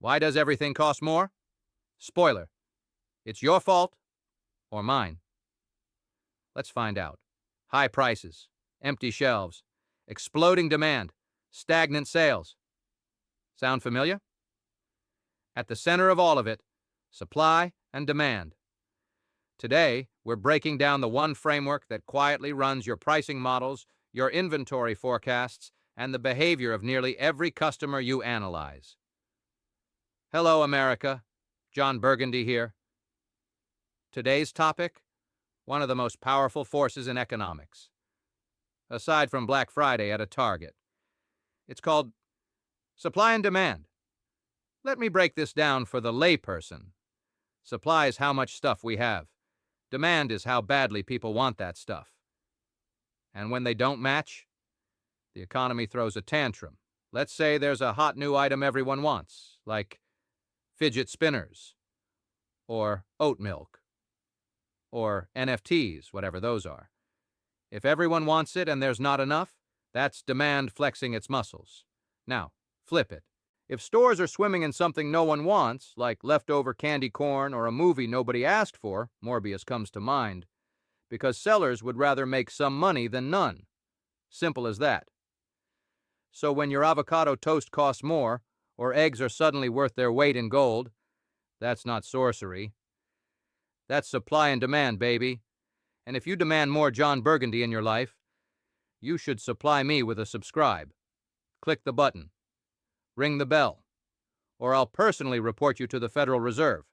Why does everything cost more? Spoiler, it's your fault or mine. Let's find out. High prices, empty shelves, exploding demand, stagnant sales. Sound familiar? At the center of all of it, supply and demand. Today, we're breaking down the one framework that quietly runs your pricing models, your inventory forecasts, and the behavior of nearly every customer you analyze. Hello, America. Jon Burgundy here. Today's topic, one of the most powerful forces in economics. Aside from Black Friday at a Target. It's called supply and demand. Let me break this down for the layperson. Supply is how much stuff we have. Demand is how badly people want that stuff. And when they don't match, the economy throws a tantrum. Let's say there's a hot new item everyone wants, like fidget spinners, or oat milk, or NFTs, whatever those are. If everyone wants it and there's not enough, that's demand flexing its muscles. Now, flip it. If stores are swimming in something no one wants, like leftover candy corn or a movie nobody asked for, Morbius comes to mind, because sellers would rather make some money than none. Simple as that. So when your avocado toast costs more, or eggs are suddenly worth their weight in gold, that's not sorcery. That's supply and demand, baby. And if you demand more Jon Burgundy in your life, you should supply me with a subscribe. Click the button. Ring the bell. Or I'll personally report you to the Federal Reserve.